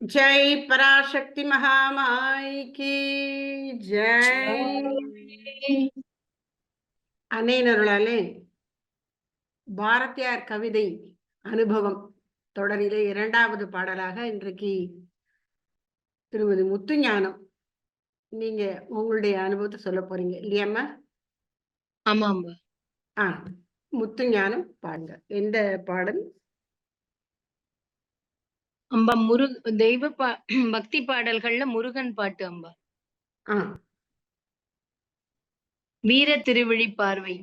जय पराशक्ति महामाई की जय. அன்னையினருளாலே பாரதியார் கவிதை அனுபவம் தொடரிலே இரண்டாவது பாடலாக இன்றைக்கு திருமதி முத்துஞானம் நீங்க உங்களுடைய அனுபவத்தை சொல்ல போறீங்க இல்லையாம்மா? ஆமாம்பா. முத்துஞானம் பாடுங்க. எந்த பாடல்? அம்பா தெய்வ பக்தி பாடல்கள்ல முருகன் பாட்டு அம்பா. வீர திருவிழி பார்வை.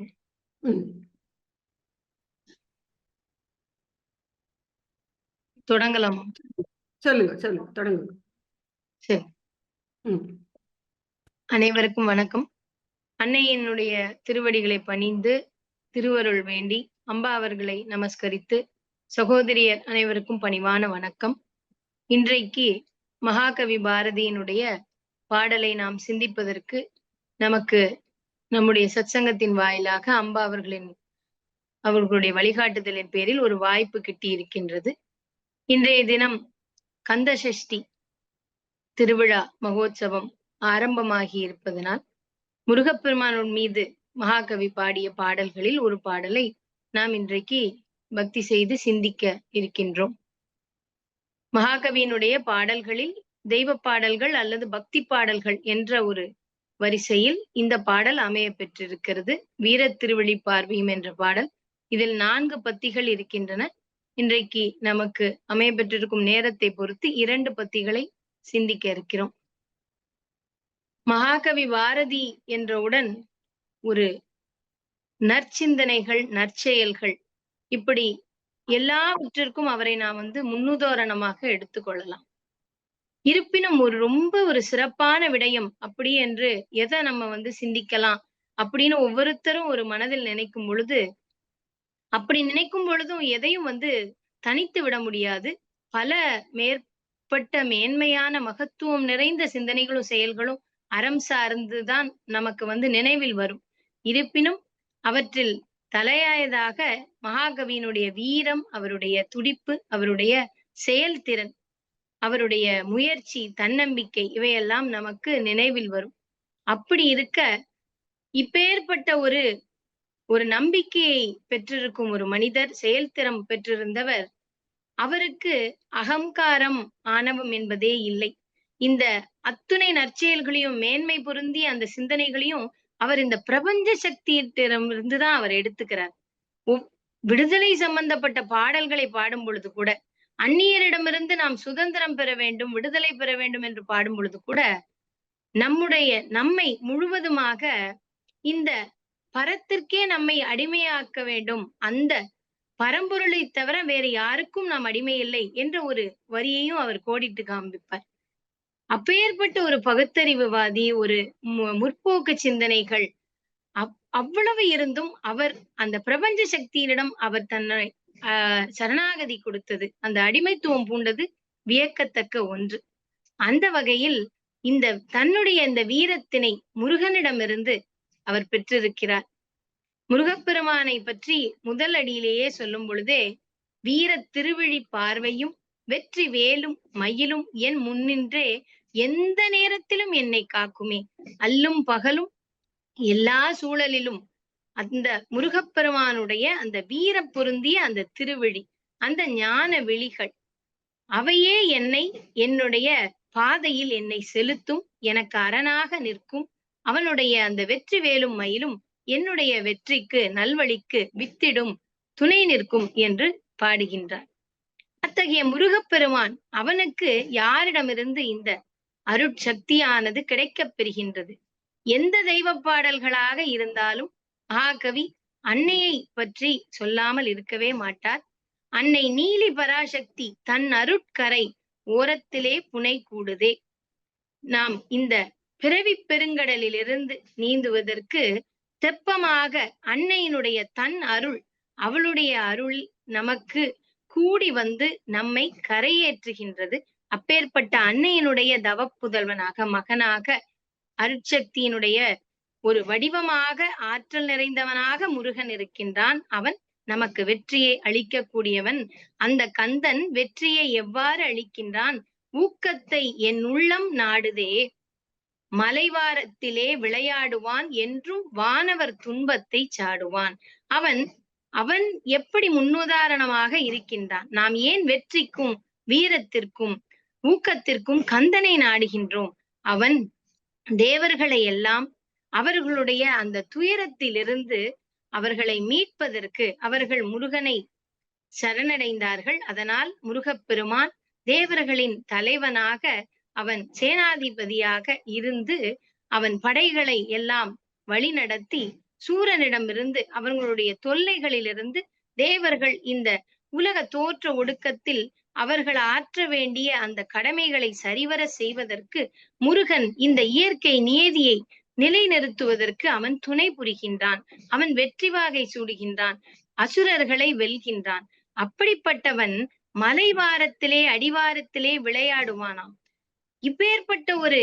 தொடங்கலாமா? சொல்லுங்க சொல்லுங்க, தொடங்குங்க. சரி. அனைவருக்கும் வணக்கம். அன்னையினுடைய திருவடிகளை பணிந்து திருவருள் வேண்டி அம்பா அவர்களை நமஸ்கரித்து சகோதரியர் அனைவருக்கும் பணிவான வணக்கம். இன்றைக்கு மகாகவி பாரதியினுடைய பாடலை நாம் சிந்திப்பதற்கு நமக்கு நம்முடைய சத்சங்கத்தின் வாயிலாக அம்பா அவர்களுடைய வழிகாட்டுதலின் பேரில் ஒரு வாய்ப்பு கிட்டி இருக்கின்றது. இன்றைய தினம் கந்த சஷ்டி திருவிழா மகோத்சவம் ஆரம்பமாகி இருப்பதனால் முருகப்பெருமான் மீது மகாகவி பாடிய பாடல்களில் ஒரு பாடலை நாம் இன்றைக்கு பக்தி செய்து சிந்திக்க இருக்கின்றோம். மகாகவியினுடைய பாடல்களில் தெய்வ பாடல்கள் அல்லது பக்தி பாடல்கள் என்ற ஒரு வரிசையில் இந்த பாடல் அமைய பெற்றிருக்கிறது. வீர திருவிழி பார்வையும் என்ற பாடல். இதில் 4 பத்திகள் இருக்கின்றன. இன்றைக்கு நமக்கு அமைய பெற்றிருக்கும் நேரத்தை பொறுத்து 2 பத்திகளை சிந்திக்க இருக்கிறோம். மகாகவி பாரதி என்றவுடன் ஒரு நற்சிந்தனைகள், நற்செயல்கள், இப்படி எல்லாவற்றிற்கும் அவரை நாம் முன்னுதாரணமாக எடுத்துக்கொள்ளலாம். இருப்பினும் ரொம்ப ஒரு சிறப்பான விடயம் அப்படி என்று எதை நம்ம சிந்திக்கலாம் அப்படின்னு ஒவ்வொருத்தரும் ஒரு மனதில் நினைக்கும் பொழுது, அப்படி நினைக்கும் பொழுதும் எதையும் தனித்து விட முடியாது. பல மேற்பட்ட மேன்மையான மகத்துவம் நிறைந்த சிந்தனைகளும் செயல்களும் அறம் சார்ந்துதான் நமக்கு நினைவில் வரும். இருப்பினும் அவற்றில் தலையாயதாக மகாகவியினுடைய வீரம், அவருடைய துடிப்பு, அவருடைய செயல்திறன், அவருடைய முயற்சி, தன்னம்பிக்கை, இவையெல்லாம் நமக்கு நினைவில் வரும். அப்படி இருக்க இப்பேற்பட்ட ஒரு நம்பிக்கையை பெற்றிருக்கும் ஒரு மனிதர், செயல்திறம் பெற்றிருந்தவர், அவருக்கு அகங்காரம், ஆணவம் என்பதே இல்லை. இந்த அத்துணை நற்செயல்களையும் மேன்மை பொருந்திய அந்த சிந்தனைகளையும் அவர் இந்த பிரபஞ்ச சக்தியிடமிருந்துதான் அவர் எடுத்துக்கிறார். விடுதலை சம்பந்தப்பட்ட பாடல்களை பாடும் பொழுது கூட, அந்நியரிடமிருந்து நாம் சுதந்திரம் பெற வேண்டும், விடுதலை பெற வேண்டும் என்று பாடும் பொழுது கூட, நம்மை முழுவதுமாக இந்த பரத்திற்கே நம்மை அடிமையாக்க வேண்டும், அந்த பரம்பொருளை தவிர வேறு யாருக்கும் நாம் அடிமை இல்லை என்ற ஒரு வரியையும் அவர் கோடிட்டு காண்பிப்பார். அப்பேற்பட்ட ஒரு பகுத்தறிவுவாதி, ஒரு முற்போக்கு சிந்தனைகள் அவ்வளவு இருந்தும் அவர் அந்த பிரபஞ்ச சக்தியிடம் அவர் தன்னை சரணாகதி கொடுத்தது, அந்த அடிமைத்துவம் பூண்டது வியக்கத்தக்க ஒன்று. அந்த வகையில் தன்னுடைய இந்த வீரத்தினை முருகனிடமிருந்து அவர் பெற்றிருக்கிறார். முருகப்பெருமானை பற்றி முதல் அடியிலேயே சொல்லும் பொழுதே, வீர திருவிழி பார்வையும் வெற்றி வேலும் மயிலும் என் முன்னின்றே எந்த நேரத்திலும் என்னை காக்குமே, அல்லும் பகலும் எல்லா சூழலிலும் அந்த முருகப்பெருமானுடைய அந்த வீர பொருந்திய அந்த திருவிழி, அந்த ஞான விழிகள், அவையே என்னுடைய பாதையில் என்னை செலுத்தும், எனக்கு அரணாக நிற்கும், அவனுடைய அந்த வெற்றி வேலும் மயிலும் என்னுடைய வெற்றிக்கு, நல்வழிக்கு வித்திடும், துணை நிற்கும் என்று பாடுகின்றார். அத்தகைய முருகப்பெருமான் அவனுக்கு யாரிடமிருந்து இந்த அருட்சக்தியானது கிடைக்கப் பெறுகின்றது? எந்த தெய்வ பாடல்களாக இருந்தாலும் மகாகவி அன்னையை பற்றி சொல்லாமல் இருக்கவே மாட்டார். அன்னை நீலி பராசக்தி தன் அருட்கரை ஓரத்திலே புனை கூடுதே. நாம் இந்த பிறவி பெருங்கடலிலிருந்து நீந்துவதற்கு தெப்பமாக அன்னையினுடைய தன் அருள், அவளுடைய அருள் நமக்கு கூடி நம்மை கரையேற்றுகின்றது. அப்பேற்பட்ட அன்னையினுடைய தவப்புதல்வனாக, மகனாக, அருட்சக்தியினுடைய ஒரு வடிவமாக, ஆற்றல் நிறைந்தவனாக முருகன் இருக்கின்றான். அவன் நமக்கு வெற்றியை அளிக்கக்கூடியவன். அந்த கந்தன் வெற்றியை எவ்வாறு அளிக்கின்றான்? ஊக்கத்தை என் உள்ளம் நாடுதே, மலைவாரத்திலே விளையாடுவான் என்றும் வானவர் துன்பத்தை சாடுவான். அவன் அவன் எப்படி முன்னுதாரணமாக இருக்கின்றான்? நாம் ஏன் வெற்றிக்கும் வீரத்திற்கும் ஊக்கத்திற்கும் கந்தனை நாடுகின்றோம்? அவன் தேவர்களை எல்லாம் அவர்களுடைய அந்த துயரத்திலிருந்து அவர்களை மீட்பதற்கு அவர்கள் முருகனை சரணடைந்தார்கள். அதனால் முருகப்பெருமான் தேவர்களின் தலைவனாக அவன் சேனாதிபதியாக இருந்து அவன் படைகளை எல்லாம் வழிநடத்தி சூரனிடமிருந்து அவர்களுடைய தொல்லைகளிலிருந்து தேவர்கள் இந்த உலக தோற்ற ஒடுக்கத்தில் அவர்கள் ஆற்ற வேண்டிய அந்த கடமைகளை சரிவர செய்வதற்கு முருகன் இந்த இயற்கை நியதியை நிலைநிறுத்துவதற்கு அவன் துணை புரிகின்றான். அவன் வெற்றி வாகை சூடுகின்றான், அசுரர்களை வெல்கின்றான். அப்படிப்பட்டவன் மலைவாரத்திலே அடிவாரத்திலே விளையாடுவானாம். இப்பேற்பட்ட ஒரு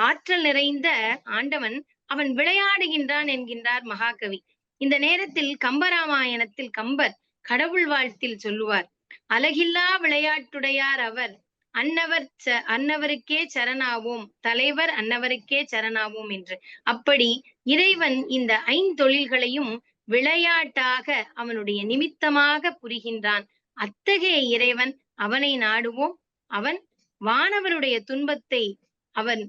ஆற்றல் நிறைந்த ஆண்டவன் அவன் விளையாடுகின்றான் என்கின்றார் மகாகவி. இந்த நேரத்தில் கம்பராமாயணத்தில் கம்பர் கடவுள் வாழ்த்தில் சொல்லுவார், அழகில்லா விளையாட்டுடையார் அவர், அன்னவருக்கே சரணாவோம், தலைவர் அன்னவருக்கே சரணாவோம் என்று. அப்படி இறைவன் இந்த ஐந்தொழில்களையும் விளையாட்டாக அவனுடைய நிமித்தமாக புரிகின்றான். அத்தகைய இறைவன், அவனை நாடுவோம். அவன் வானவருடைய துன்பத்தை அவன்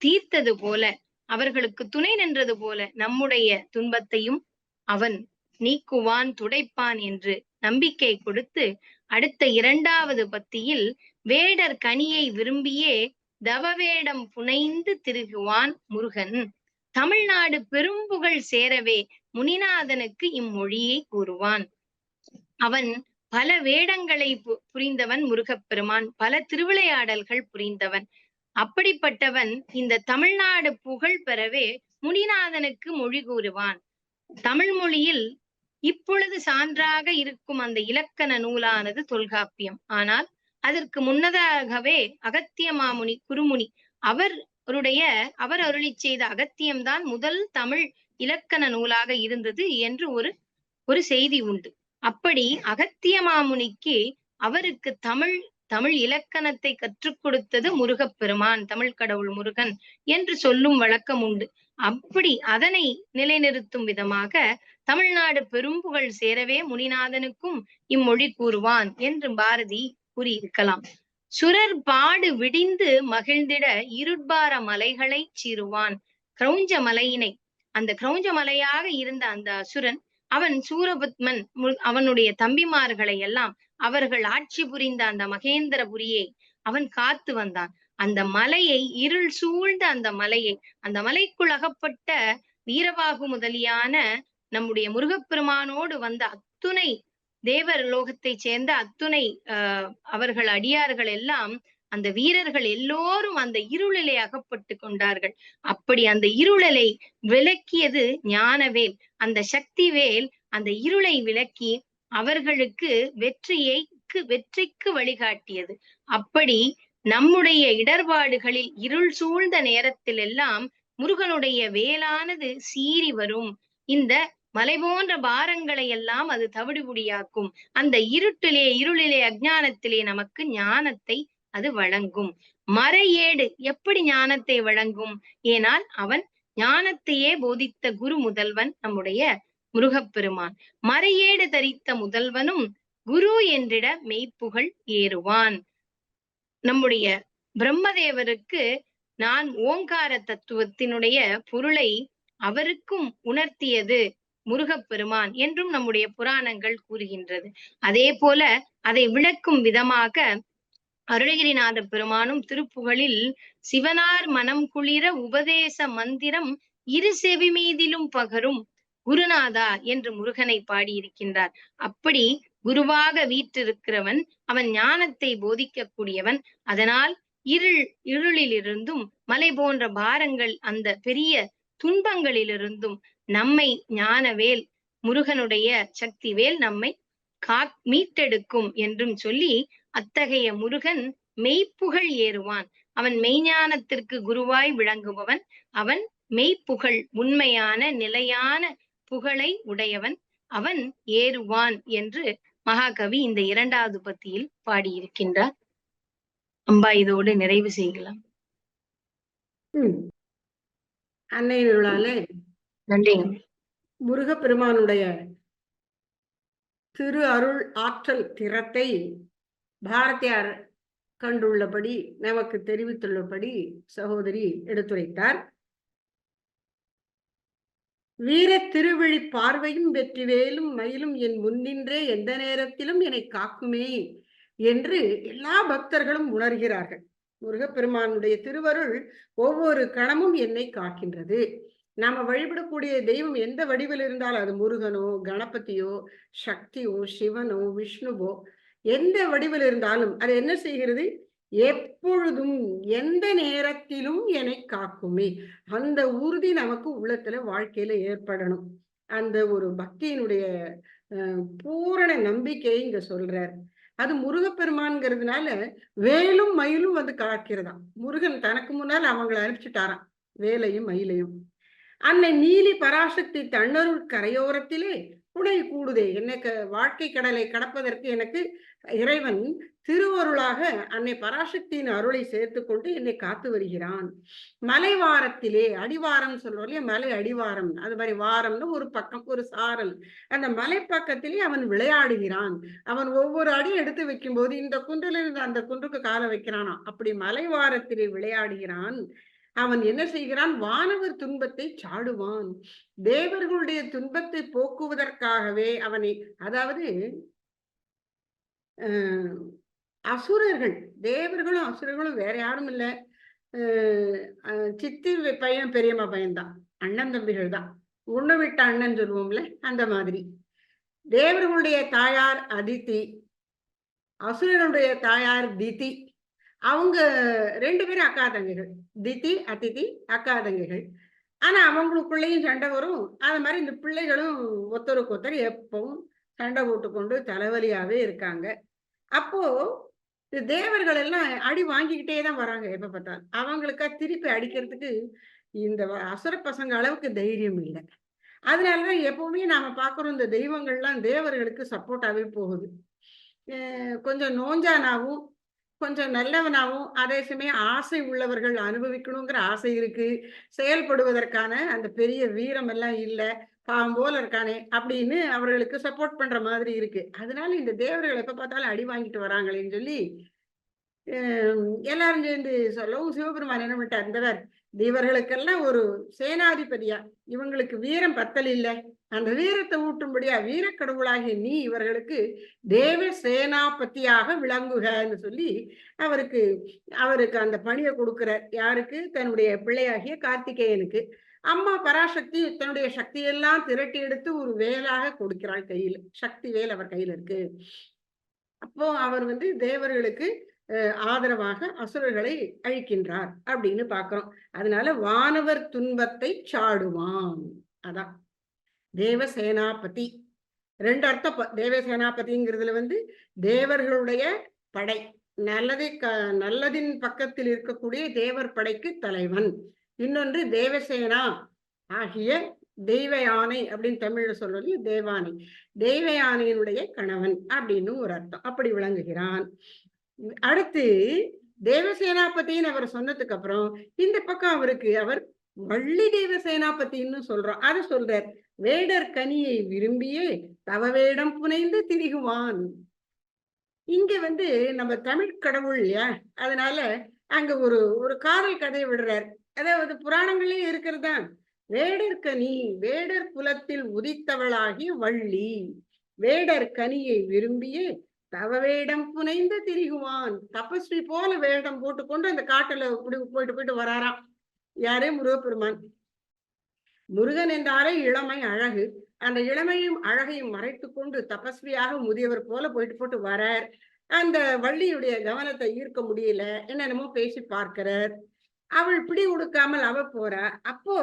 தீர்த்தது போல, அவர்களுக்கு துணை நின்றது போல நம்முடைய துன்பத்தையும் அவன் நீக்குவான், துடைப்பான் என்று நம்பிக்கை கொடுத்து அடுத்த 2வது பத்தியில் வேடர் கனியை விரும்பியே தவவேடம் புனைந்து திருகுவான் முருகன், தமிழ்நாடு பெரும்புகழ் சேரவே முனிநாதனுக்கு இம்மொழியை கூறுவான். அவன் பல வேடங்களை புரிந்தவன் முருகப்பெருமான், பல திருவிளையாடல்கள் புரிந்தவன். அப்படிப்பட்டவன் இந்த தமிழ்நாடு புகழ் பெறவே முனிநாதனுக்கு மொழி கூறுவான். தமிழ் மொழியில் இப்பொழுது சான்றாக இருக்கும் அந்த இலக்கண நூலானது தொல்காப்பியம். ஆனால் அதற்கு முன்னதாகவே அகத்திய மாமுனி குருமுனி அவர் அருளி செய்த அகத்தியம்தான் முதல் தமிழ் இலக்கண நூலாக இருந்தது என்று ஒரு செய்தி உண்டு. அப்படி அகத்திய மாமுனிக்கு அவருக்கு தமிழ் இலக்கணத்தை கற்றுக் கொடுத்தது முருகப்பெருமான், தமிழ் கடவுள் முருகன் என்று சொல்லும் வழக்கம் உண்டு. அப்படி அதனை நிலைநிறுத்தும் விதமாக தமிழ்நாடு பெரும்புகழ் சேரவே முனிநாதனுக்கும் இம்மொழி கூறுவான் என்று பாரதி கூறியிருக்கலாம். சுரர் பாடு விடிந்து மகிழ்ந்திட இருட்பார மலைகளை சீருவான். கிரௌஞ்ச மலையினை, அந்த கிரௌஞ்ச மலையாக இருந்த அந்த அசுரன், அவன் சூரபத்மன் அவனுடைய தம்பிமார்களை எல்லாம் அவர்கள் ஆட்சி புரிந்த அந்த மகேந்திரபுரியை அவன் காத்து வந்தான். அந்த மலையை, இருள் சூழ்ந்த அந்த மலைக்குள் அகப்பட்ட வீரபாகு முதலியான நம்முடைய முருகப்பெருமானோடு வந்த அத்துணை தேவர் லோகத்தை சேர்ந்த அத்துணை அவர்கள் அடியார்கள் எல்லாம், அந்த வீரர்கள் எல்லோரும் அந்த இருளிலே அகப்பட்டு கொண்டார்கள். அப்படி அந்த இருளலை விளக்கியது ஞானவேல். அந்த சக்தி வேல் அந்த இருளை விளக்கி அவர்களுக்கு வெற்றிக்கு வழிகாட்டியது. அப்படி நம்முடைய இடர்பாடுகளில் இருள் சூழ்ந்த நேரத்தில் எல்லாம் முருகனுடைய வேலானது சீறி வரும். இந்த மலை போன்ற பாரங்களை எல்லாம் அது தவிடுபுடியாக்கும். அந்த இருளிலே அஞ்ஞானத்திலே நமக்கு ஞானத்தை அது வழங்கும். மறையேடு எப்படி ஞானத்தை வழங்கும்? ஏனால் அவன் ஞானத்தையே போதித்த குரு முதல்வன் நம்முடைய முருகப்பெருமான். மறையேடு தரித்த முதல்வனும் குரு என்றிட மெய்ப்புகழ் ஏறுவான். நம்முடைய பிரம்மதேவருக்கு நான் ஓங்கார தத்துவத்தினுடைய பொருளை அவருக்கும் உணர்த்தியது முருகப்பெருமான் என்றும் நம்முடைய புராணங்கள் கூறுகின்றது. அதே போல அதை விளக்கும் விதமாக அருணகிரிநாத பெருமானும் திருப்புகழில் சிவனார் மனம் குளிர உபதேச மந்திரம் இரு செவி மீதிலும் பகரும் குருநாதா என்று முருகனை பாடியிருக்கின்றார். அப்படி குருவாக வீற்றிருக்கிறவன், அவன் ஞானத்தை போதிக்க கூடியவன். அதனால் இருளிலிருந்தும் மலை போன்ற பாரங்கள், அந்த பெரிய துன்பங்களிலிருந்தும் நம்மை ஞானவேல், முருகனுடைய சக்திவேல் நம்மை மீட்டெடுக்கும் என்றும் சொல்லி, அத்தகைய முருகன் மெய்ப்புகழ் ஏறுவான். அவன் மெய்ஞானத்திற்கு குருவாய் விளங்குபவன். அவன் மெய்ப்புகழ், உண்மையான நிலையான புகழை உடையவன். அவன் ஏறுவான் என்று மகாகவி இந்த 2வது பத்தியில் பாடியிருக்கின்றார். அம்பா இதோடு நிறைவு செய்யலாம். அன்னை அருளாலே நன்றிங்க. முருகப்பெருமானுடைய திரு அருள் ஆற்றல் திறத்தை பாரதியார் கண்டுள்ளபடி நமக்கு தெரிவித்துள்ளபடி சகோதரி எடுத்துரைத்தார். வீர திருவிழி பார்வையும் வெற்றிவேலும் மயிலும் என் முன்னின்றே எந்த நேரத்திலும் என்னை காக்குமே என்று எல்லா பக்தர்களும் உணர்கிறார்கள். முருகப்பெருமானுடைய திருவருள் ஒவ்வொரு கணமும் என்னை காக்கின்றது. நாம வழிபடக்கூடிய தெய்வம் எந்த வடிவில் இருந்தால், அது முருகனோ கணபதியோ சக்தியோ சிவனோ விஷ்ணுவோ எந்த வடிவில் இருந்தாலும் அது என்ன செய்கிறது? எப்பொழுதும் எந்த நேரத்திலும் என்னை காக்குமே. அந்த உறுதி நமக்கு உள்ளத்துல வாழ்க்கையில ஏற்படணும். அந்த ஒரு பக்தியினுடைய பூரண நம்பிக்கையை இங்க சொல்றார். அது முருகப்பெருமான்ங்கிறதுனால வேலும் மயிலும் வந்து காக்கிறதாம். முருகன் தனக்கு முன்னால் அவங்களை அனுப்பிச்சுட்டாராம், வேலையும் மயிலையும். அன்னை நீலி பராசக்தி தன்னருள் கரையோரத்திலே உடை கூடுதே. என்னை வாழ்க்கை கடலை கடப்பதற்கு எனக்கு இறைவன் திருவருளாக அன்னை பராசக்தியின் அருளை சேர்த்து கொண்டு என்னை காத்து வருகிறான். மலைவாரத்திலே, அடிவாரம் சொல்றோம் இல்லையா, மலை அடிவாரம், அது மாதிரி வாரம்னு ஒரு பக்கம், ஒரு சாரல், அந்த மலை பக்கத்திலே அவன் விளையாடுகிறான். அவன் ஒவ்வொரு அடி எடுத்து வைக்கும் போது இந்த குன்றிலிருந்து அந்த குன்றுக்கு கால வைக்கிறானா, அப்படி மலைவாரத்திலே விளையாடுகிறான். அவன் என்ன செய்கிறான்? வானவர் துன்பத்தை சாடுவான். தேவர்களுடைய துன்பத்தை போக்குவதற்காகவே அவனை, அதாவது அசுரர்கள், தேவர்களும் அசுரர்களும் வேற யாரும் இல்ல, சித்தி பையன் பெரியம்மா பையன்தான், அண்ணன் தம்பிகள் தான். ஒண்ணு விட்ட அண்ணன் சொல்லுவோம்ல, அந்த மாதிரி. தேவர்களுடைய தாயார் அதித்தி, அசுரர்களுடைய தாயார் திதி. அவங்க 2 பேரும் அக்கா தங்கைகள், திதி அதிதி அக்கா தங்கைகள். ஆனா அவங்களுக்குள்ளேயும் சண்டை வரும். அது மாதிரி இந்த பிள்ளைகளும் ஒருத்தருக்கு ஒருத்தர் எப்பவும் சண்டை போட்டுக்கொண்டு தலைவலியாவே இருக்காங்க. அப்போ தேவர்கள் எல்லாம் அடி வாங்கிக்கிட்டே தான் வராங்க. எப்ப பார்த்தாலும் அவங்களுக்கா திருப்பி அடிக்கிறதுக்கு இந்த அசுர பசங்க அளவுக்கு தைரியம் இல்லை. அதனாலதான் எப்பவுமே நாம பாக்குறோம், இந்த தெய்வங்கள்லாம் தேவர்களுக்கு சப்போர்ட்டாவே போகுது. கொஞ்சம் நோஞ்சானாவும் கொஞ்சம் நல்லவனாவும், அதே சமயம் ஆசை உள்ளவர்கள், அனுபவிக்கணுங்கிற ஆசை இருக்கு, செயல்படுவதற்கான அந்த பெரிய வீரம் எல்லாம் இல்லை, பாவம் போல இருக்கானே அப்படின்னு அவர்களுக்கு சப்போர்ட் பண்ற மாதிரி இருக்கு. அதனால இந்த தேவர்கள் எப்ப பார்த்தாலும் அடி வாங்கிட்டு வராங்களேன்னு சொல்லி எல்லாரும் சேர்ந்து சொல்லவும், சிவபெருமான் என்ன பண்ணிட்டார்? இந்தவர் இவர்களுக்கெல்லாம் ஒரு சேனாதிபதியா, இவங்களுக்கு வீரம் பத்தல் இல்லை, அந்த வீரத்தை ஊட்டும்படியா வீரக்கடவுளாகிய நீ இவர்களுக்கு தேவ சேனாபதியாக விளங்குகன்னு சொல்லி அவருக்கு அந்த பணியை கொடுக்கிறார். யாருக்கு? தன்னுடைய பிள்ளையாகிய கார்த்திகேயனுக்கு. அம்மா பராசக்தி தன்னுடைய சக்தியெல்லாம் திரட்டி எடுத்து ஒரு வேலாக கொடுக்கிறாள் கையில். சக்தி வேல் அவர் கையில இருக்கு. அப்போ அவர் தேவர்களுக்கு ஆதரவாக அசுரர்களை அழிக்கின்றார் அப்படின்னு பாக்குறோம். அதனால வானவர் துன்பத்தை சாடுவான். அதான் தேவசேனாபதி. 2 அர்த்தம். தேவசேனாபதிங்கிறதுல தேவர்களுடைய படை, நல்லதின் பக்கத்தில் இருக்கக்கூடிய தேவர் படைக்கு தலைவன். இன்னொன்று தேவசேனா ஆகிய தெய்வ யானை அப்படின்னு தமிழ்ல சொல்றது தேவானை, தெய்வ யானையினுடைய கணவன் அப்படின்னு ஒரு அர்த்தம். அப்படி விளங்குகிறான். அடுத்து தேவசேனாபதின்னு அவர் சொன்னதுக்கு அப்புறம் இந்த பக்கம் அவர் வள்ளி தேவசேனாபதினு சொல்றோம். அதை சொல்றார். வேடர் கனியை விரும்பியே தவ வேடம் புனைந்து திரிகுவான். இங்க நம்ம தமிழ் கடவுள் இல்லையா, அதனால அங்க ஒரு காதல் கதையை விடுறார். அதாவது புராணங்களே இருக்கிறதுதான். வேடர் கனி, வேடர் குலத்தில் உதித்தவளாகி வள்ளி, வேடர் கனியை விரும்பியே தவ வேடம் புனைந்து திரிகுவான். தபஸ்வி போல வேடம் போட்டுக்கொண்டு அந்த காட்டுல போயிட்டு வராராம். யாரே? முருகப்பெருமான். முருகன் என்றாலே இளமை அழகு. அந்த இளமையும் அழகையும் மறைத்து கொண்டு தபஸ்வியாக முதியவர் போல போட்டு வரார். அந்த வள்ளியுடைய கவனத்தை ஈர்க்க முடியல, என்னென்னமோ பேசி பார்க்கிறார். அவள் பிடி கொடுக்காமல் அவ போறா. அப்போ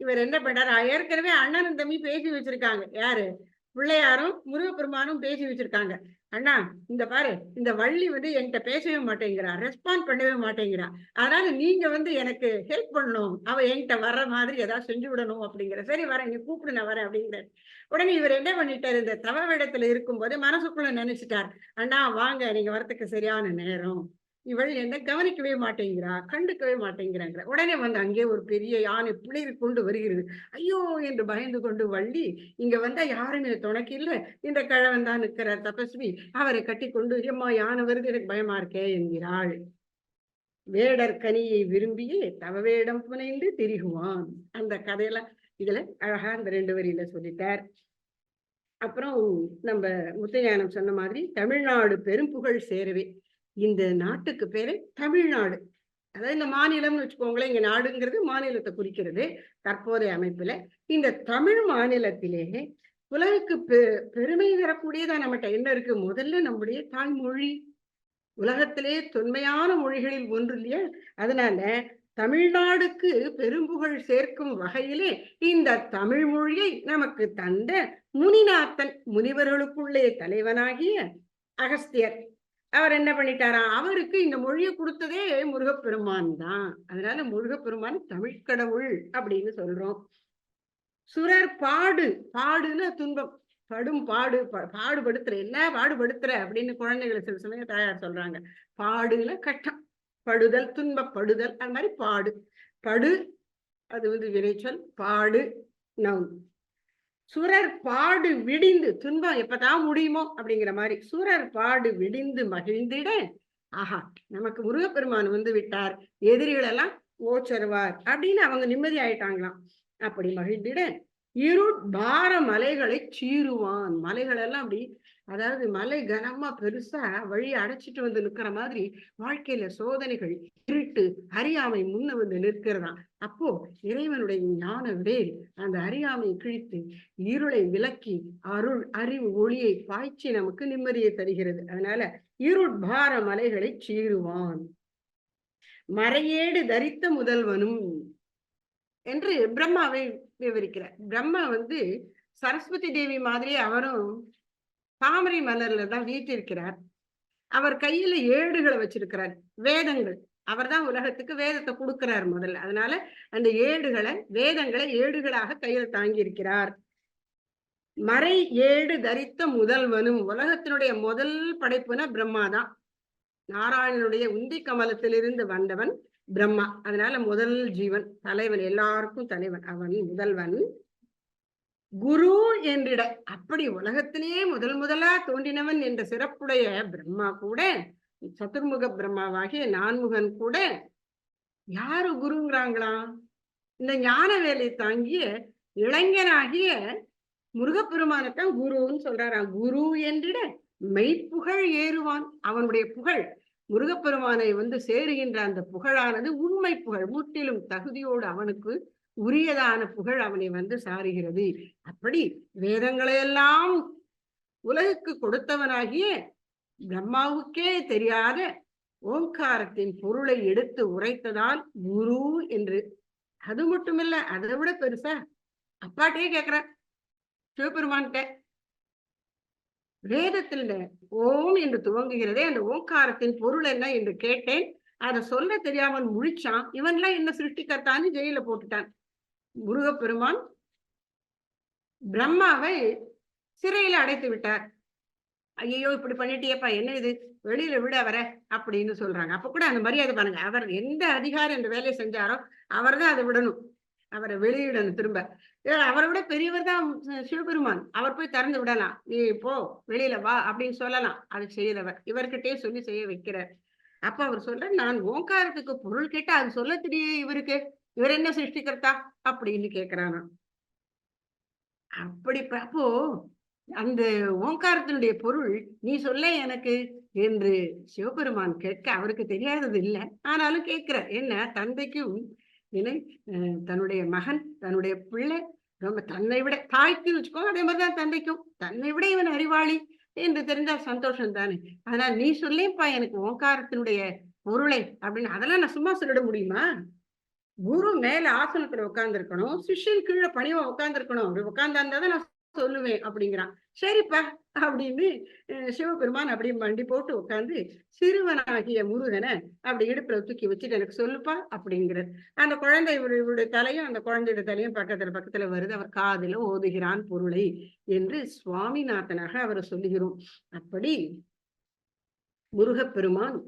இவர் என்ன பண்றாரு? ஏற்கனவே அண்ணனும் தம்பி பேசி வச்சிருக்காங்க. யாரு? பிள்ளையாரும் முருகப்பெருமானும் பேசி வச்சிருக்காங்க. அண்ணா இந்த பாரு, இந்த வள்ளி என்கிட்ட பேசவே மாட்டேங்கிறா, ரெஸ்பாண்ட் பண்ணவே மாட்டேங்கிறா, அதனால நீங்க எனக்கு ஹெல்ப் பண்ணணும், அவ என்கிட்ட வர்ற மாதிரி ஏதாவது செஞ்சு விடணும் அப்படிங்கிற. சரி வரேன், நீ கூப்பிடு, நான் வரேன் அப்படிங்கிற. உடனே இவர் என்ன பண்ணிட்டாரு? இந்த தவ வேடத்துல இருக்கும்போது மனசுக்குள்ள நினைச்சிட்டார், அண்ணா வாங்க, நீங்க வரத்துக்கு சரியான நேரம், இவள் என்ன கவனிக்கவே மாட்டேங்கிறா, கண்டுக்கவே மாட்டேங்கிறாங்க. உடனே வந்து அங்கே ஒரு பெரிய யானை பிளிர் கொண்டு வருகிறது. ஐயோ என்று பயந்து கொண்டு வள்ளி, இங்க வந்தா யாருன்னு துணைக்கு இல்ல, இந்த கிழவன் தான் நிற்கிறார் தபஸ்வி, அவரை கட்டி கொண்டு, எம்மா யானை வருது எனக்கு பயமா இருக்கே என்கிறாள். வேடர் கனியை விரும்பியே தவவேடம் புனைந்து திரிகுவான். அந்த கதையெல்லாம் இதுல அழகா இந்த 2 வரியில சொல்லிட்டார். அப்புறம் நம்ம முத்தையானம் சொன்ன மாதிரி தமிழ்நாடு பெரும்புகழ் சேரவே, இந்த நாட்டுக்கு பேரு தமிழ்நாடு. அதாவது இந்த மாநிலம்னு வச்சுக்கோங்களேன், இங்க நாடுங்கிறது மாநிலத்தை குறிக்கிறது. தற்போதைய அமைப்புல இந்த தமிழ் மாநிலத்திலே உலகுக்கு பெருமை தரக்கூடியதா நம்மகிட்ட என்ன இருக்கு? முதல்ல நம்முடைய தாய்மொழி. உலகத்திலே தொன்மையான மொழிகளில் ஒன்று இல்லையா? அதனால தமிழ்நாடுக்கு பெரும்புகழ் சேர்க்கும் வகையிலே இந்த தமிழ் மொழியை நமக்கு தந்த முனிநாத்தன், முனிவர்களுக்குள்ளே தலைவனாகிய அகஸ்தியர், அவர் என்ன பண்ணிட்டாராம்? அவருக்கு இந்த மொழியை கொடுத்ததே முருகப்பெருமான் தான். அதனால முருகப்பெருமான் தமிழ்க்கடவுள் அப்படின்னு சொல்றோம். சுரர் பாடு, பாடுன்னா துன்பம், படும் பாடு, பாடுபடுத்துற, என்ன பாடுபடுத்துற அப்படின்னு குழந்தைகளை சில சமயம் தாயார் சொல்றாங்க. பாடுல கட்டம், படுதல், துன்பப்படுதல், அது மாதிரி பாடு. படு அது வந்து வினைச்சொல், பாடு நவுன். சுரர் பாடு விடிந்து, துன்பம் எப்பதான் முடியுமோ அப்படிங்கிற மாதிரி, சுரர் பாடு விடிந்து மகிழ்ந்திட, ஆஹா நமக்கு முருகப்பெருமான் வந்து விட்டார், எதிரிகள் எல்லாம் ஓச்சருவார் அப்படின்னு அவங்க நிம்மதி ஆயிட்டாங்களாம். அப்படி மகிழ்ந்திட இருட்பார மலைகளை சீருவான். மலைகள் எல்லாம் அப்படி, அதாவது மலை கனமா பெருசா வழி அடைச்சிட்டு வந்து நிற்கிற மாதிரி வாழ்க்கையில சோதனைகள், இருட்டு, அறியாமை முன்ன வந்து நிற்கிறதா. அப்போ இறைவனுடைய ஞான வேல் அந்த அறியாமை கிழித்து இருளை விலக்கி அருள் அறிவு ஒளியை பாய்ச்சி நமக்கு நிம்மதியை தருகிறது. அதனால இருட்பார மலைகளை சீருவான். மறையேடு தரித்த முதல்வனும் என்று பிரம்மாவை விவரிக்கிறார். பிரம்மா வந்து சரஸ்வதி தேவி மாதிரி அவரும் தாமரை மலர்ல தான் வீற்றிருக்கிறார். அவர் கையில ஏடுகளை வச்சிருக்கிறார், வேதங்கள். அவர் தான் உலகத்துக்கு வேதத்தை கொடுக்கிறார் முதல்ல. அதனால அந்த ஏடுகளை, வேதங்களை ஏடுகளாக கையில் தாங்கி இருக்கிறார். மறை ஏடு தரித்த முதல்வனும், உலகத்தினுடைய முதல் படைப்புனா பிரம்மா தான். நாராயணனுடைய உந்தி கமலத்திலிருந்து வந்தவன் பிரம்மா. அதனால முதல் ஜீவன், தலைவன், எல்லாருக்கும் தலைவன், அவன் முதல்வன். குரு என்றிட, அப்படி உலகத்திலேயே முதலா தோன்றினவன் என்ற சிறப்புடைய பிரம்மா கூட, சதுர்முக பிரம்மாவாகிய நான்முகன் கூட யாரு குருங்கிறாங்களாம்? இந்த ஞான வேலை தாங்கிய இளைஞனாகிய முருகப்பெருமானத்தான் குருன்னு சொல்றாராம். குரு என்றிட மெய்ப்புகழ் ஏறுவான். அவனுடைய புகழ், முருகப்பெருமானை வந்து சேருகின்ற அந்த புகழானது உண்மை புகழ், முற்றிலும் தகுதியோடு அவனுக்கு உரியதான புகழ் அவனை வந்து சாருகிறது. அப்படி வேதங்களையெல்லாம் உலகுக்கு கொடுத்தவனாகிய பிரம்மாவுக்கே தெரியாத ஓங்காரத்தின் பொருளை எடுத்து உரைத்ததால் குரு என்று. அது மட்டுமில்ல, அதை விட பெருசா அப்பாட்டே கேக்குற சிவபெருமான்கிட்ட, வேதத்துல ஓம் என்று துவங்குகிறதே, அந்த ஓங்காரத்தின் பொருள் என்ன என்று கேட்டேன், அதை சொல்ல தெரியாமல் முழிச்சான். இவன்லாம் என்ன சிருஷ்டிகர்த்தான்னு ஜெயில போட்டுட்டான். முருகப்பெருமான் பிரம்மாவை சிறையில அடைத்து விட்டார். ஐயோ இப்படி பண்ணிட்டியப்பா, என்ன இது, வெளியில விட வர அப்படின்னு சொல்றாங்க. அப்ப கூட அந்த மரியாதை பாருங்க, அவர் எந்த அதிகாரம் இந்த வேலையை செஞ்சாரோ அவர் தான் அதை விடணும், அவரை வெளியிடணும் திரும்ப. அவரை விட பெரியவர் தான் சிவபெருமான், அவர் போய் திறந்து விடலாம், நீ போ வெளியில வா அப்படின்னு சொல்லலாம். அது செய்யறவர், இவர்கிட்டயே சொல்லி செய்ய வைக்கிறார். அப்ப அவர் சொல்ற, நான் ஓங்காரத்துக்கு பொருள் கேட்டா அது சொல்ல தெரியும் இவருக்கு, இவர் என்ன சிருஷ்டிகர்த்தா அப்படின்னு கேட்கிறானா. அப்படி அப்போ அந்த ஓங்காரத்தினுடைய பொருள் நீ சொல்ல எனக்கு என்று சிவபெருமான் கேட்க, அவருக்கு தெரியாதது இல்லை, ஆனாலும் கேட்கிறார். என்ன, தந்தைக்கும் தன்னுடைய மகன், தன்னுடைய பிள்ளை ரொம்ப தன்னை விட, தாய்க்கு வச்சுக்கோங்க அதே மாதிரிதான் தந்தைக்கும், தன்னை விட இவன் அறிவாளி என்று தெரிஞ்சா சந்தோஷம் தானே. அதனால நீ சொல்லேப்பா எனக்கு ஓங்காரத்தினுடைய பொருளை அப்படின்னு. அதெல்லாம் நான் சும்மா சொல்லிட முடியுமா? குரு மேல ஆசனத்துல உட்கார்ந்து இருக்கணும், சிஷ்யன் கீழே பணிவா உட்கார்ந்து இருக்கணும், அப்படி உட்கார்ந்தா இருந்தாதான் நான் சொல்லுவேன் அப்படிங்கிறான். சரிப்பா அப்படின்னு சிவபெருமான் அப்படி மண்டி போட்டு உட்கார்ந்து சிறுவனாகிய முருகனை அப்படி இடுப்புல தூக்கி வச்சுட்டு எனக்கு சொல்லுப்பா அப்படிங்கிறது. அந்த குழந்தை இவருடைய தலையும் அந்த குழந்தையோட தலையும் பக்கத்துல வருது. அவர் காதுல ஓதுகிறான் பொருளை என்று சுவாமிநாதனாக அவரை சொல்லுகிறோம். அப்படி முருகப்பெருமான்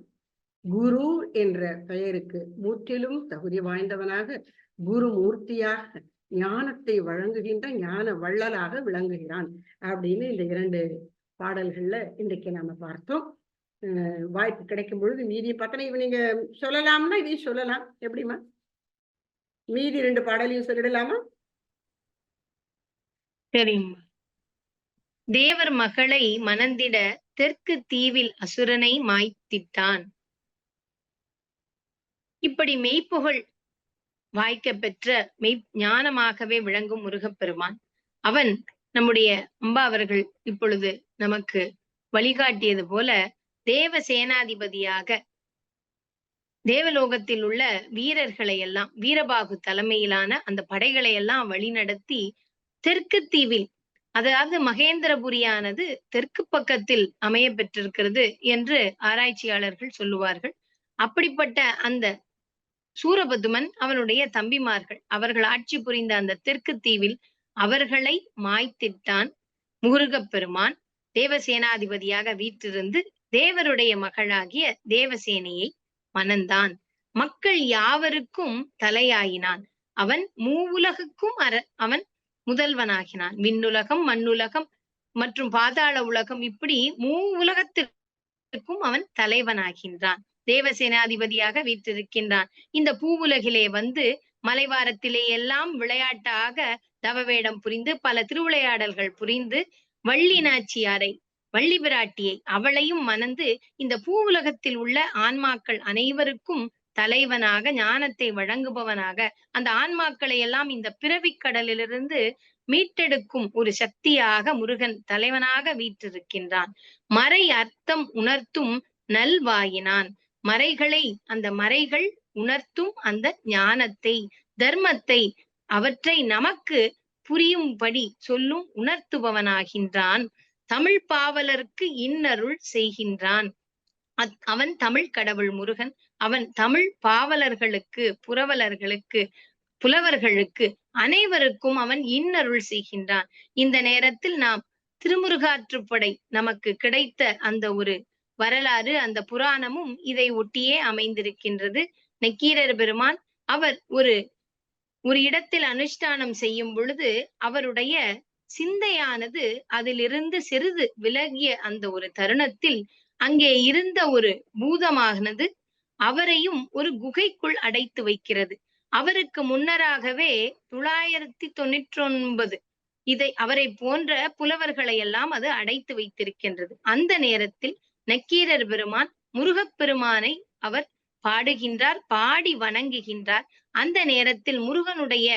குரு என்ற பெயருக்கு முற்றிலும் தகுதி வாய்ந்தவனாக, குருமூர்த்தியாக ஞானத்தை வழங்குகின்ற ஞான வள்ளலாக விளங்குகிறான் அப்படின்னு இந்த 2 பாடல்கள்ல இன்றைக்கு நாம பார்த்தோம். வாய்ப்பு கிடைக்கும் பொழுது மீதியை பார்த்தனா இவ நீங்க சொல்லலாம்னா இதையும் சொல்லலாம். எப்படிமா? மீதி 2 பாடலையும் சொல்லிடலாமா? சரிம்மா. தேவர் மகளை மணந்திட தெற்கு தீவில் அசுரனை மாய்த்திட்டான். இப்படி மெய்ப்புகழ் வாய்க்க பெற்ற ஞானமாகவே விளங்கும் முருகப்பெருமான், அவன் நம்முடைய அம்பா அவர்கள் இப்பொழுது நமக்கு வழிகாட்டியது போல தேவ சேனாதிபதியாக தேவலோகத்தில் உள்ள வீரர்களை எல்லாம், வீரபாகு தலைமையிலான அந்த படைகளை எல்லாம் வழிநடத்தி தெற்கு தீவில், அதாவது மகேந்திரபுரியானது தெற்கு பக்கத்தில் அமைய பெற்றிருக்கிறது என்று ஆராய்ச்சியாளர்கள் சொல்லுவார்கள். அப்படிப்பட்ட அந்த சூரபதுமன், அவனுடைய தம்பிமார்கள், அவர்கள் ஆட்சி புரிந்த அந்த தெற்கு தீவில் அவர்களை மாய்த்திட்டான். முருகப்பெருமான் தேவசேனாதிபதியாக வீற்றிருந்து தேவருடைய மகளாகிய தேவசேனையை மணந்தான். மக்கள் யாவருக்கும் தலையாயினான். அவன் மூவுலகுக்கும் அவன் முதல்வனாகினான். விண்ணுலகம், மண்ணுலகம் மற்றும் பாதாள உலகம், இப்படி உலகத்திற்கும் அவன் தலைவனாகின்றான். தேவசேனாதிபதியாக வீற்றிருக்கின்றான். இந்த பூவுலகிலே வந்து மலைவாரத்திலே எல்லாம் விளையாட்டாக தவவேடம் புரிந்து பல திருவிளையாடல்கள் புரிந்து வள்ளி நாச்சியாரை, வள்ளி பிராட்டியை, அவளையும் மணந்து இந்த பூவுலகத்தில் உள்ள ஆன்மாக்கள் அனைவருக்கும் தலைவனாக, ஞானத்தை வழங்குபவனாக, அந்த ஆன்மாக்களை எல்லாம் இந்த பிறவிக் கடலிலிருந்து மீட்டெடுக்கும் ஒரு சக்தியாக முருகன் தலைவனாக வீற்றிருக்கின்றான். மறை அர்த்தம் உணர்த்தும் நல்வாயினான். மறைகளை, அந்த மறைகள் உணர்த்தும் அந்த ஞானத்தை, தர்மத்தை, அவற்றை நமக்கு புரியும்படி சொல்லும் உணர்த்துபவனாகின்றான். தமிழ் பாவலருக்கு இன்னருள் செய்கின்றான். அவன் தமிழ் கடவுள் முருகன். அவன் தமிழ் பாவலர்களுக்கு, புரவலர்களுக்கு, புலவர்களுக்கு அனைவருக்கும் அவன் இன்னருள் செய்கின்றான். இந்த நேரத்தில் நாம் திருமுருகாற்றுப்படை நமக்கு கிடைத்த அந்த ஒரு வரலாறு, அந்த புராணமும் இதை ஒட்டியே அமைந்திருக்கின்றது. நக்கீரர் பெருமான் அவர் ஒரு இடத்தில் அனுஷ்டானம் செய்யும் பொழுது அவருடைய சிந்தையானது அதிலிருந்து சிறிது விலகிய அந்த ஒரு தருணத்தில் அங்கே இருந்த ஒரு பூதமானது அவரையும் ஒரு குகைக்குள் அடைத்து வைக்கிறது. அவருக்கு முன்னராகவே 999 அவரை போன்ற புலவர்களை எல்லாம் அது அடைத்து வைத்திருக்கின்றது. அந்த நேரத்தில் நக்கீரர் பெருமான் முருகப்பெருமானை அவர் பாடுகின்றார், பாடி வணங்குகின்றார். அந்த நேரத்தில் முருகனுடைய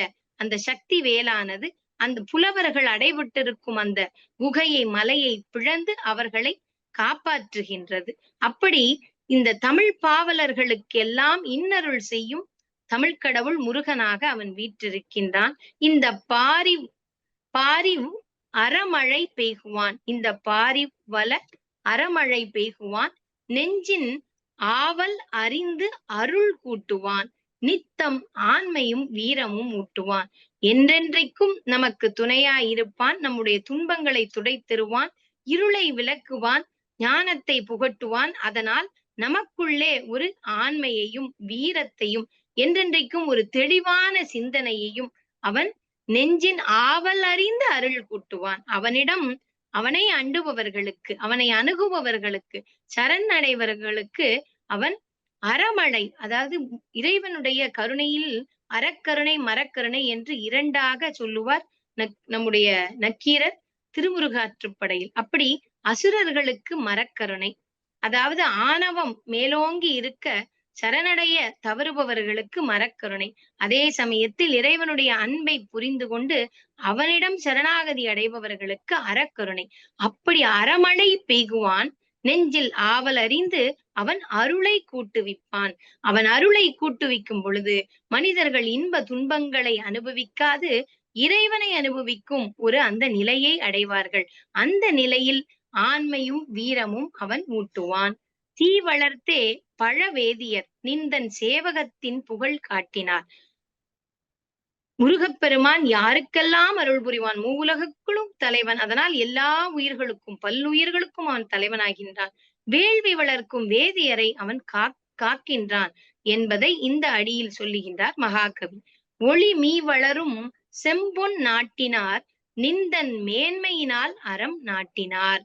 அந்த சக்தி வேலானது அந்த புலவர்கள் அடைபட்டிருக்கும் அந்த குகையை, மலையை பிளந்து அவர்களை காப்பாற்றுகின்றது. அப்படி இந்த தமிழ் பாவலர்களுக்கெல்லாம் இன்னருள் செய்யும் தமிழ் கடவுள் முருகனாக அவன் வீற்றிருக்கின்றான். இந்த பாரி அறமழை பெய்குவான். இந்த பாரி வல அறமழை பெய்குவான். நெஞ்சின் ஆவல் அறிந்து அருள் கூட்டுவான். நித்தம் ஆண்மையும் வீரமும் ஊட்டுவான். என்றென்றைக்கும் நமக்கு துணையாயிருப்பான். நம்முடைய துன்பங்களை துடைத்திருவான். இருளை விளக்குவான். ஞானத்தை புகட்டுவான். அதனால் நமக்குள்ளே ஒரு ஆண்மையையும் வீரத்தையும் என்றென்றைக்கும் ஒரு தெளிவான சிந்தனையையும் அவன் நெஞ்சின் ஆவல் அறிந்து அருள் கூட்டுவான். அவனை அண்டுபவர்களுக்கு, அவனை அணுகுபவர்களுக்கு, சரண் அடைவர்களுக்கு அவன் அறமழை, அதாவது இறைவனுடைய கருணையில் அறக்கருணை, மரக்கருணை என்று 2ஆக சொல்லுவார் நம்முடைய நக்கீரர் திருமுருகாற்றுப்படையில். அப்படி அசுரர்களுக்கு மரக்கருணை, அதாவது ஆணவம் மேலோங்கி இருக்க சரணடைய தவறுபவர்களுக்கு மரக்கருணை. அதே சமயத்தில் இறைவனுடைய அன்பை புரிந்து கொண்டு அவனிடம் சரணாகதி அடைபவர்களுக்கு அறக்கருணை. அப்படி அறமழை பெய்குவான். நெஞ்சில் ஆவல் அறிந்து அவன் அருளை கூட்டுவிப்பான். அவன் அருளை கூட்டுவிக்கும் பொழுது மனிதர்கள் இன்ப துன்பங்களை அனுபவிக்காது இறைவனை அனுபவிக்கும் ஒரு அந்த நிலையை அடைவார்கள். அந்த நிலையில் ஆண்மையும் வீரமும் அவன் ஊட்டுவான். தீ வளர்த்தே பழவேதியர் நிந்தன் சேவகத்தின் புகழ் காட்டினார். முருகப்பெருமான் யாருக்கெல்லாம் அருள் புரிவான்? மூவுலகுக்கும் தலைவன். அதனால் எல்லா உயிர்களுக்கும், பல்லுயிர்களுக்கும் அவன் தலைவனாகின்றான். வேள்வி வளர்க்கும் வேதியரை அவன் காக்கின்றான் என்பதை இந்த அடியில் சொல்லுகின்றார் மகாகவி. ஒளி மீ வளரும் செம்பொன் நாட்டினார் நிந்தன் மேன்மையினால் அறம் நாட்டினார்.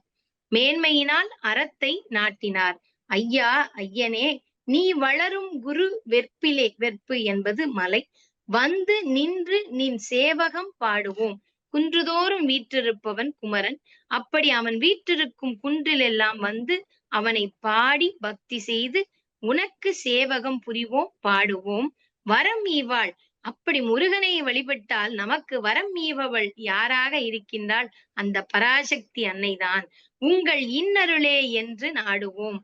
மேன்மையினால் அறத்தை நாட்டினார். ஐயா ஐயனே, நீ வளரும் குரு வெற்பிலே, வெற்பு என்பது மலை, வந்து நின்று நின் சேவகம் பாடுவோம். குன்றுதோறும் வீற்றிருப்பவன் குமரன். அப்படி அவன் வீற்றிருக்கும் குன்றிலெல்லாம் வந்து அவனை பாடி பக்தி செய்து உனக்கு சேவகம் புரிவோம், பாடுவோம். வரம் ஈவாள். அப்படி முருகனை வழிபட்டால் நமக்கு வரம் ஈவவள் யாராக இருக்கின்றாள்? அந்த பராசக்தி அன்னைதான். உங்கள் இன்னருளே என்று நாடுவோம்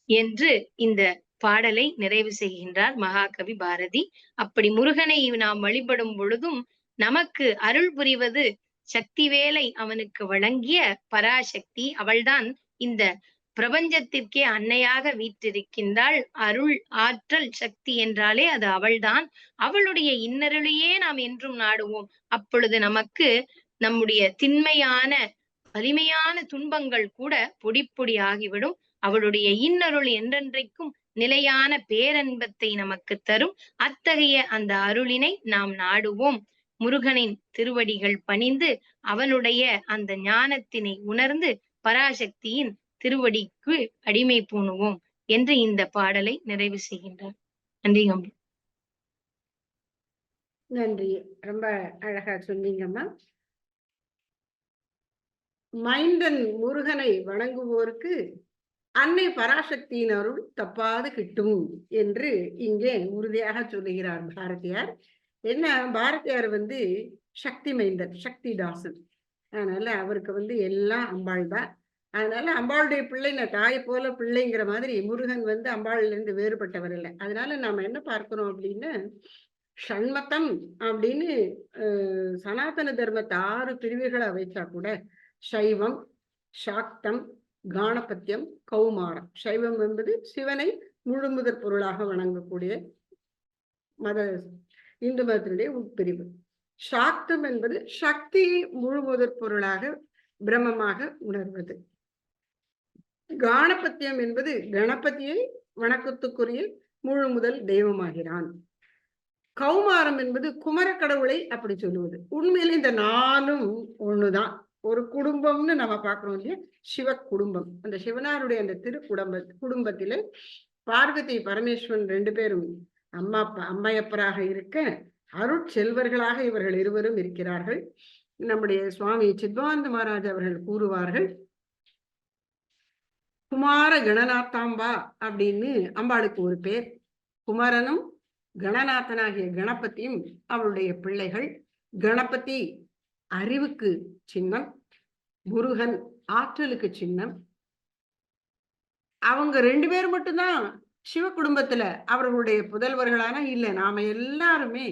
என்று இந்த பாடலை நிறைவு செய்கின்றார் மகாகவி பாரதி. அப்படி முருகனை நாம் வழிபடும் பொழுதும் நமக்கு அருள் புரிவது சக்திவேலை அவனுக்கு வழங்கிய பராசக்தி. அவள்தான் இந்த பிரபஞ்சத்திற்கே அன்னையாக வீற்றிருக்கின்றாள். அருள் ஆற்றல் சக்தி என்றாலே அது அவள்தான். அவளுடைய இன்னருளையே நாம் என்றும் நாடுவோம். அப்பொழுது நமக்கு நம்முடைய திண்மையான வலிமையான துன்பங்கள் கூட பொடி பொடி ஆகிவிடும். அவளுடைய இன்னருள் என்றென்றைக்கும் நிலையான பேரன்பத்தை நமக்கு தரும். அத்தகைய அந்த அருளினை நாம் நாடுவோம். முருகனின் திருவடிகள் பணிந்து அவனுடைய அந்த ஞானத்தினை உணர்ந்து பராசக்தியின் திருவடிக்கு அடிமை பூணுவோம் என்று இந்த பாடலை நிறைவு செய்கின்றார். நன்றி கம்பி. நன்றி, ரொம்ப அழகா சொன்னீங்கம்மா. மைந்தன் முருகனை வணங்குவோருக்கு அன்னை பராசக்தியின் அருள் தப்பாது கிட்டும் என்று இங்கே உறுதியாக சொல்லுகிறார் பாரதியார். என்ன, பாரதியார் சக்தி மைந்தன், சக்தி தாசன். அதனால அவருக்கு எல்லாம் அம்பாள் தான். அதனால அம்பாளுடைய பிள்ளை, தாயை போல பிள்ளைங்கிற மாதிரி முருகன் அம்பாள்ல இருந்து வேறுபட்டவர் இல்லை. அதனால நாம என்ன பார்க்கிறோம் அப்படின்னா, ஷண்மத்தம் அப்படின்னு சனாதன தர்மத்தை 6 பிரிவுகளை வைச்சா கூட சைவம், சாக்தம், காணபத்தியம், கௌமாரம். சைவம் என்பது சிவனை முழுமுதற் பொருளாக வணங்கக்கூடிய இந்து மதத்தினுடைய உட்பிரிவு. சாக்தம் என்பது சக்தியை முழுமுதற் பொருளாக பிரம்மமாக உணர்வது. காணபத்தியம் என்பது கணபதியை வணக்கத்துக்குரிய முழு முதல் தெய்வமாகிறான். கௌமாரம் என்பது குமர கடவுளை அப்படி சொல்லுவது. உண்மையில இந்த 4ம் ஒண்ணுதான். ஒரு குடும்பம்னு நம்ம பார்க்கிறோம் இல்லையா, சிவ குடும்பம். அந்த சிவனாருடைய அந்த குடும்பத்தில பார்வதி பரமேஸ்வரன் 2 பேரும் அம்மையப்பராக இருக்க அருட்செல்வர்களாக இவர்கள் இருவரும் இருக்கிறார்கள். நம்முடைய சுவாமி சித்வானந்த மகாராஜ் அவர்கள் கூறுவார்கள், குமார கணநாத்தாம்பா அப்படின்னு அம்பாளுக்கு ஒரு பேர். குமரனும் கணநாதனாகிய கணபதியும் அவளுடைய பிள்ளைகள். கணபதி அறிவுக்கு சின்னம், முருகன் ஆற்றலுக்கு சின்னம். அவங்க 2 பேர் மட்டும்தான் சிவ குடும்பத்துல அவர்களுடைய புதல்வர்களான இல்ல, நாம எல்லாருமே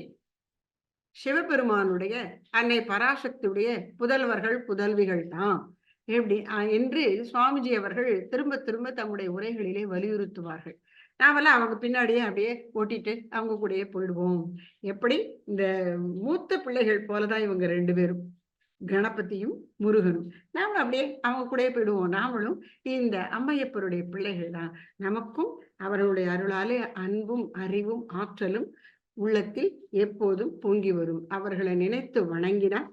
சிவபெருமானுடைய அன்னை பராசக்தியுடைய புதல்வர்கள் புதல்விகள் தான் எப்படி என்று சுவாமிஜி அவர்கள் திரும்ப திரும்ப தம்முடைய உரைகளிலே வலியுறுத்துவார்கள். நாமெல்லாம் அவங்க பின்னாடியே அப்படியே ஓட்டிட்டு அவங்க கூடயே போயிடுவோம். எப்படி இந்த மூத்த பிள்ளைகள் போலதான் இவங்க 2 பேரும், கணபதியும் முருகனும். நாமளும் அப்படியே அவங்க கூடயே போயிடுவோம். நாமளும் இந்த அம்மையப்பருடைய பிள்ளைகள் தான். நமக்கும் அவர்களுடைய அருளாலே அன்பும் அறிவும் ஆற்றலும் உள்ளத்தில் எப்போதும் பொங்கி வரும். அவர்களை நினைத்து வணங்கினால்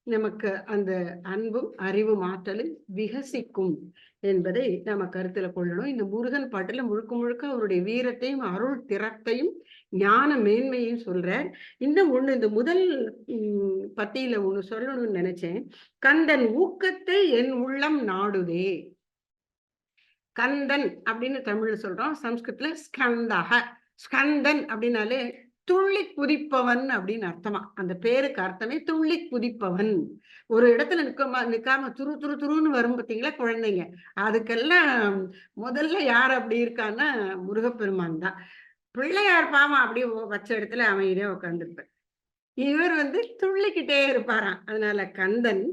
நமக்கு அந்த அன்பும் அறிவும் ஆற்றலும் விகசிக்கும் என்பதை நம்ம கருத்துல கொள்ளணும். இந்த முருகன் பாட்டுல முழுக்க முழுக்க அவருடைய வீரத்தையும் அருள் திறத்தையும் ஞான மேன்மையும் சொல்றார். இந்த முதல் பத்தியில ஒண்ணு சொல்லணும்னு நினைச்சேன். கந்தன் ஊக்கத்தை என் உள்ளம் நாடுதே. கந்தன் அப்படின்னு தமிழ்ல சொல்றோம், சம்ஸ்கிருத்ல ஸ்கந்தக. ஸ்கந்தன் அப்படின்னாலே துள்ளி குதிப்பவன் அப்படின்னு அர்த்தமா. அந்த பேருக்கு அர்த்தமே துள்ளி குதிப்பவன். ஒரு இடத்துல நிக்காம துரு துரு துருன்னு வரும் பார்த்தீங்களா குழந்தைங்க, அதுக்கெல்லாம் முதல்ல யார் அப்படி இருக்கான்னா முருகப்பெருமான் தான். பிள்ளையார் பாவம் அப்படியே வச்ச இடத்துல அமைதியா உட்காந்துருப்பார். இவர் துள்ளிக்கிட்டே இருப்பாராம். அதனால கந்தன்.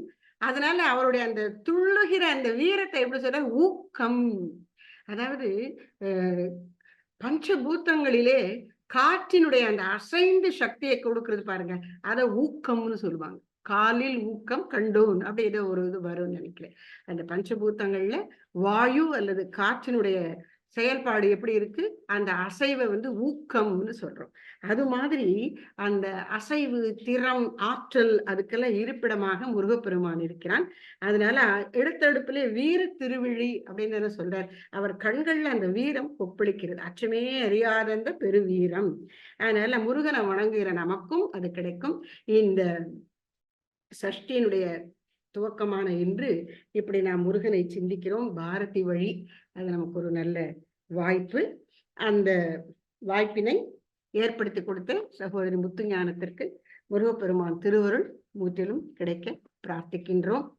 அதனால அவருடைய அந்த துள்ளுகிற அந்த வீரத்தை எப்படி சொல்ற, ஊக்கம். அதாவது பஞ்சபூத்தங்களிலே காற்றினுடைய அந்த அசைந்து சக்தியை கொடுக்கறது பாருங்க, அத ஊக்கம்னு சொல்லுவாங்க. காலில் ஊக்கம் கண்டோன் அப்படி ஏதோ ஒரு இது வரும்னு நினைக்கிறேன். அந்த பஞ்சபூத்தங்கள்ல வாயு அல்லது காற்றினுடைய செயல்பாடு எப்படி இருக்கு, அந்த அசைவை வந்து ஊக்கம்னு சொல்றோம். அது மாதிரி அந்த அசைவு, திறம், ஆற்றல் அதுக்கெல்லாம் இருப்பிடமாக முருகப்பெருமான் இருக்கிறான். அதனால எடுத்தெடுப்பிலே வீர திருவிழி அப்படின்னு சொல்றார். அவர் கண்கள்ல அந்த வீரம் கொப்பளிக்கிறது. அச்சமே அறியாத அந்த பெருவீரம். அதனால முருகனை வணங்குகிற நமக்கும் அது கிடைக்கும். இந்த சஷ்டியினுடைய துவக்கமான இன்று இப்படி நாம் முருகனை சிந்திக்கிறோம் பாரதி வழி. அது நமக்கு ஒரு நல்ல வாய்ப்பு. அந்த வாய்ப்பினை ஏற்படுத்தி கொடுத்த சகோதரி முத்துஞானத்திற்கு முருகப்பெருமான் திருவருள் முற்றிலும் கிடைக்க பிரார்த்திக்கின்றோம்.